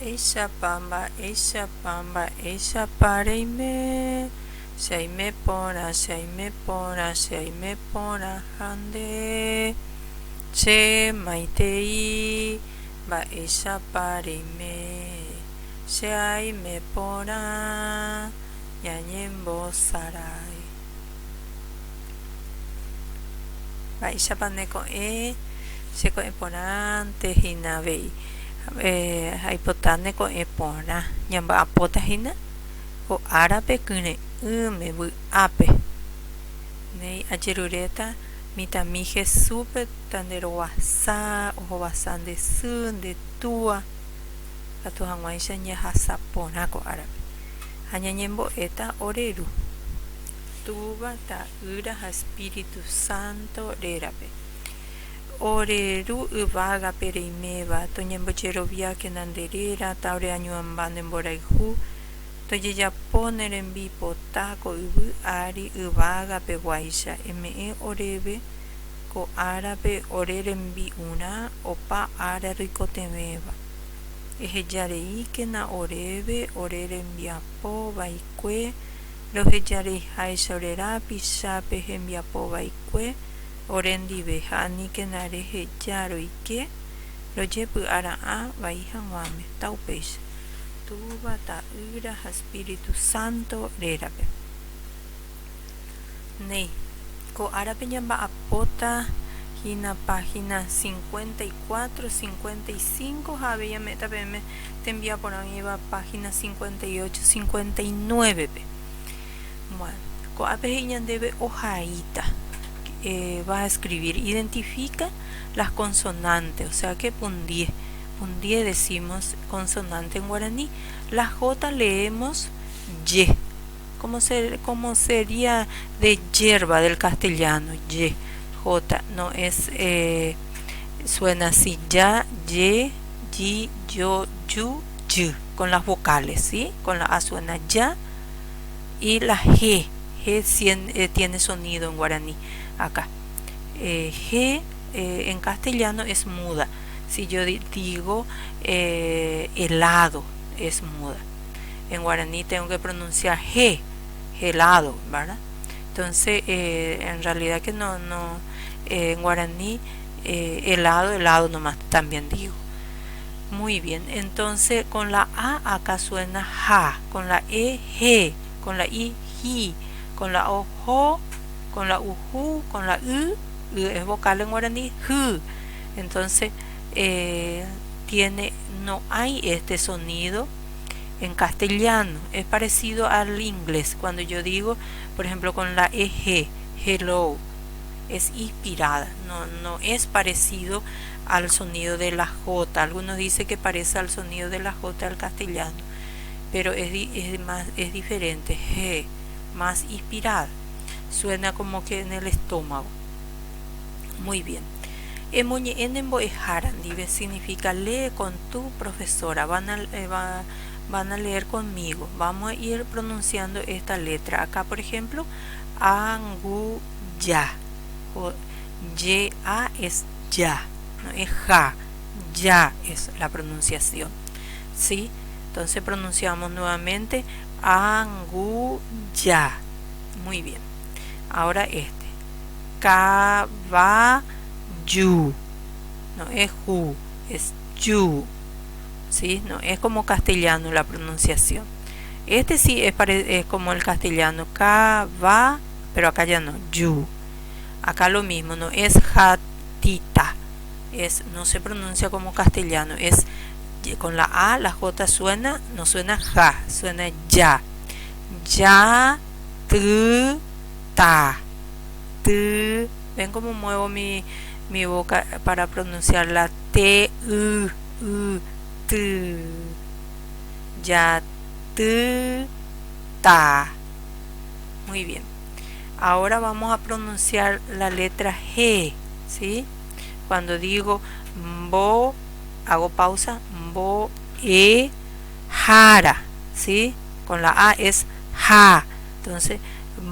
Eisha pamba, eisha pareime. Seime pora hande. Che maitei. Eisha pareime. Seime pora. Yanyembo sarai. Eisha paneko seko eporante hinavei. Haipotane ko epora nyamba apota hina ko árabe kune mebu ape nei ajerureta mitamije supe tandero wasa o wasande sunde tua atu hangwaisha nya hasapona ko árabe hanya nyembo eta oreru tuba ta ura espíritu santo rerabe oreru uvaga pereimeva toñembochero viaje nanderera taure añuambane mboraihu toye ya poner en vipo taco ubu ari uvaga peguaisha me orebe ko árabe orere en vi una opa ara ricotemeva eje yarei que na orebe orere en viapo vaikue los yarei haishorera pisape en viapo vaikue orendi behani que nareje yaro y que lo lleve ara a vaihan wame taupes tuba ta ura espíritu santo rerabe nei ko árabe nyamba apota hina página 54 55 había meta pm te envía por ahí va página 58 59 bueno ko abe debe hojaita va a escribir, identifica las consonantes, o sea que pundie decimos consonante en guaraní, la J leemos Y, como sería de hierba del castellano, Y, J, no es, suena así, ya, Y, Yi, Yo, Yu, Y, con las vocales, ¿sí? Con la A suena ya, y la G tiene sonido en guaraní. Acá G en castellano es muda. Si yo digo helado es muda. En guaraní tengo que pronunciar G, helado, ¿verdad? Entonces en realidad que no en guaraní helado nomás también digo. Muy bien, entonces con la A acá suena ja, con la E G, con la I ji, con la O jo, con la uju, con la es vocal en guaraní, hu. Entonces no hay este sonido en castellano, es parecido al inglés. Cuando yo digo, por ejemplo, con la EG, hello, es inspirada, no es parecido al sonido de la J. Algunos dicen que parece al sonido de la J al castellano, pero es diferente, G, más inspirada. Suena como que en el estómago. Muy bien. Emoñe enembo ejaran, significa lee con tu profesora. Van a leer conmigo. Vamos a ir pronunciando esta letra. Acá, por ejemplo, anguya. Ya es ya, no es ja. Ya es la pronunciación. ¿Sí? Entonces pronunciamos nuevamente anguya. Muy bien. Ahora caballo, no es ju, es yu, ¿sí? No es como castellano la pronunciación. Sí es como el castellano, pero acá ya no, yu. Acá lo mismo, no es jatita, no se pronuncia como castellano, es con la A, la J no suena ja, suena ya. Ya, ta, ven cómo muevo mi boca para pronunciar la T, T. Ya, ta. Muy bien. Ahora vamos a pronunciar la letra G, ¿sí? Cuando digo bo, hago pausa, bo, jara, ¿sí? Con la A es ja. Entonces,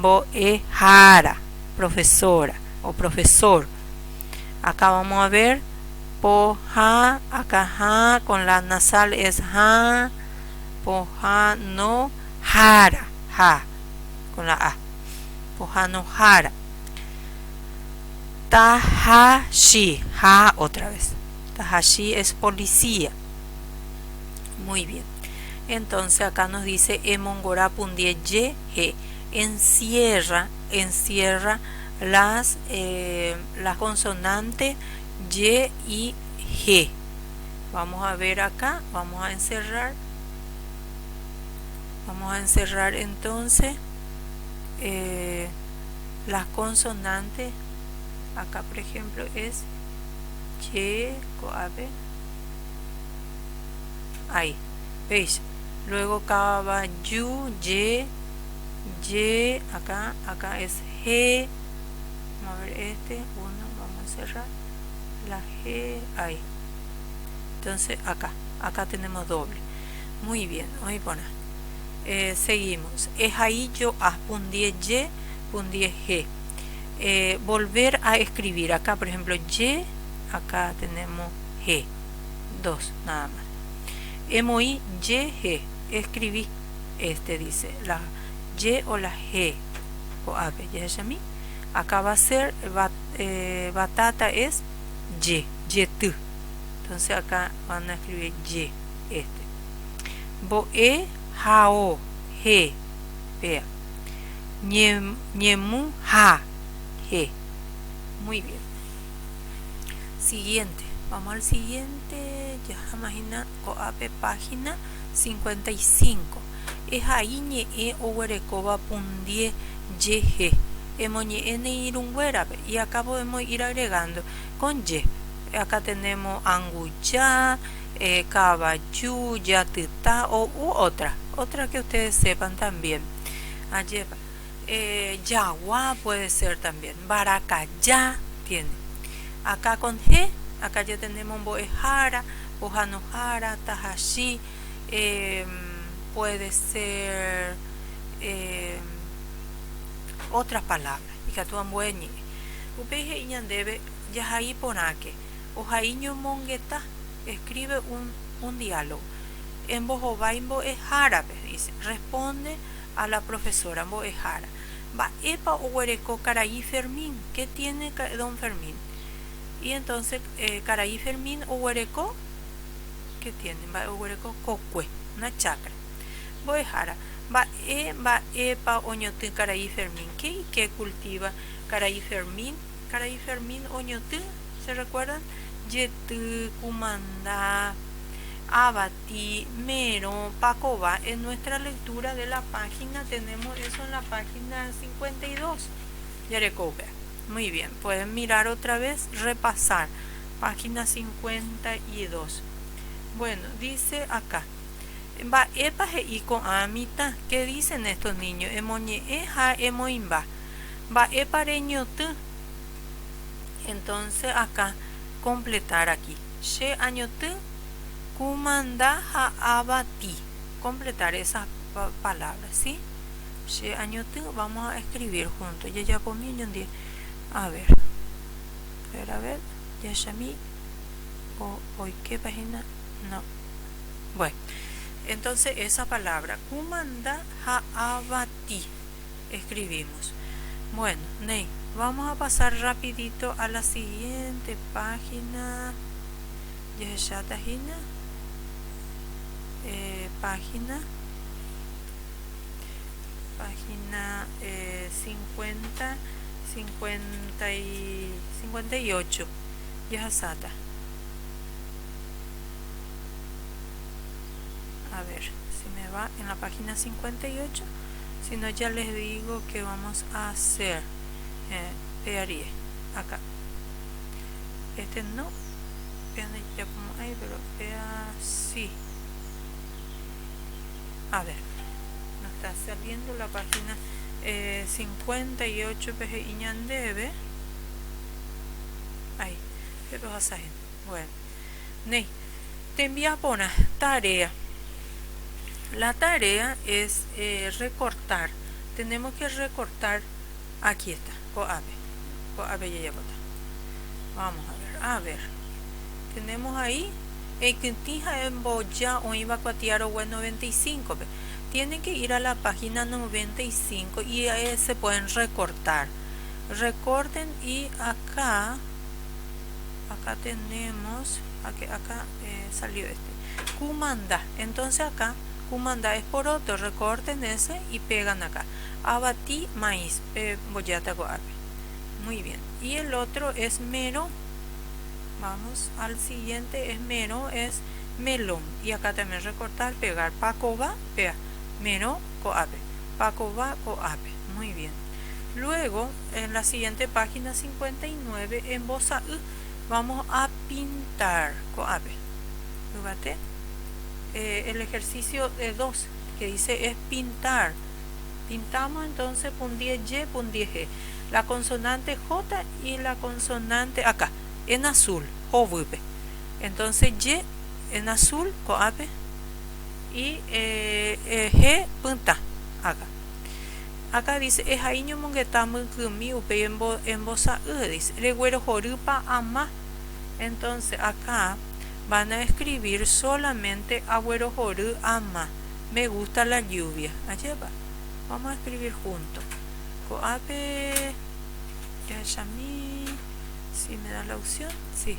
bo, jara, profesora o profesor. Acá vamos a ver poja, acá ja, con la nasal es ja, poja no hara, ja, con la a, poja no hara. Tahashi, ja otra vez. Tahashi es policía. Muy bien. Entonces acá nos dice emongora pundie ye he. Encierra las consonantes y y g. Vamos a ver acá, vamos a encerrar entonces las consonantes. Acá por ejemplo es y, coabe, ahí, ¿veis? Luego caballo, y, acá es G. Vamos a ver uno, vamos a cerrar la G, ahí. Entonces acá tenemos doble. Muy bien, voy a poner. Seguimos. Es ahí yo a pundie Y, pundie G. Volver a escribir. Acá por ejemplo Y, acá tenemos G. Dos, nada más. Emoí Y, G. Escribí. Dice la Y o la G. O A, B, ya mí. Acá va a ser batata es Y, Y. Entonces acá van a escribir Y, Boe, jao, G, vea. Ñemu, ja, G. Muy bien. Siguiente. Vamos al siguiente. Ya imagina, coape página 55. Es ahí ñe o huerecoba pundie ye. Emoñe en irungüera. Y acá podemos ir agregando con Y. Acá tenemos anguya, caballu, yatita o otra que ustedes sepan también. Ayeva. Yagua puede ser también. Baracayá tiene. Acá con G, acá ya tenemos boejara, bojanojara, tahashi, puede ser otras palabras. Y que actúan bueñi. Upeje iñandebe, ya ahí ponaque. Ojaiño mongueta escribe un diálogo. En bojobaimbo es árabe, dice. Responde a la profesora Boejara. Va epa o huereco Caraí Fermín. ¿Qué tiene don Fermín? Y entonces Caraí Fermín o huereco, ¿qué tiene? Va o huereco cocue, una chacra. Boejara. Va epa oñote Caraí Fermín. ¿Qué cultiva Caraí Fermín? Caraí Fermín oñote, ¿se recuerdan? Yetu, Cumandá, Abati, Mero, Pacoba. En nuestra lectura de la página tenemos eso en la página 52. Yarecobe. Muy bien, pueden mirar otra vez, repasar. Página 52. Bueno, dice acá. Va epa y con amita. ¿Qué dicen estos niños? Emoñe eja emoimba. Va epa reñotu. Entonces acá completar aquí. She añotu. Kumanda abati. Completar esas palabras, ¿sí? She añotu, vamos a escribir juntos. Ya comí a ver. Ya llamé. Hoy qué página. No. Bueno. Entonces esa palabra. Kumanda abati. Escribimos. Bueno, Ney. Vamos a pasar rapidito a la siguiente página. Ya tajina. Página 50, 58. Ya sata. A ver si me va en la página 58. Si no, ya les digo que vamos a hacer. Pearía acá. No. Ya como ahí, pero así. A ver, nos está saliendo la página 58 peje iñandebe. Ahí, ¿qué pasa? Bueno, Ney, te envía por una tarea. La tarea es recortar. Tenemos que recortar. Aquí está, coabe ya bota. Vamos a ver, tenemos ahí el que tija en boya o iba a cuatear o 95. Tienen que ir a la página 95 y ahí se pueden recortar. Recorten y acá tenemos, acá salió Kumanda. Entonces acá Kumanda es por otro, recorten ese y pegan acá. Abatí maíz, boyata goape. Muy bien. Y el otro es mero. Vamos al siguiente, es mero, es melón. Y acá también recortar, pegar. Pacoba, pega. Mero, coape. Pacoba, coape. Muy bien. Luego, en la siguiente página 59, en bosa vamos a pintar. Coape. Fíjate. El ejercicio de 2 que dice es pintar. Pintamos entonces pundie Y, pundie G. La consonante J y la consonante acá, en azul, jovupe. Entonces Y en azul, coape. Y G, punta, acá. Acá dice, es ahí no mongetamos kumi upe en bosa dice, reguero jorupa ama. Entonces acá van a escribir solamente agüero joru ama. Me gusta la lluvia. Allá va. Vamos a escribir juntos. Coape Yashami. Si me da la opción, sí.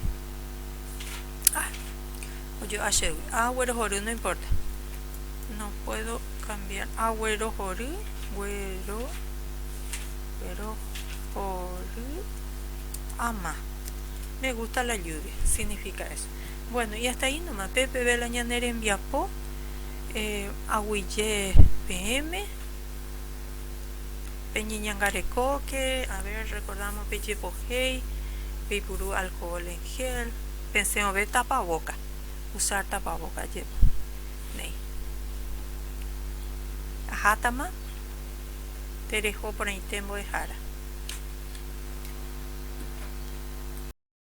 Yo ayer agüero joru no importa. No puedo cambiar. Agüero joru. Güero joru ama. Me gusta la lluvia. Significa eso. Bueno, y hasta ahí nomás. Pepe Belañanera en Viapó. Aguille PM. Peñiñangarecoque. A ver, recordamos Peche Pojei. Peipurú alcohol en gel. Pensemos ver tapaboca. Usar tapaboca. Ney. Ajátama. Terejo por ahí tembo de jara.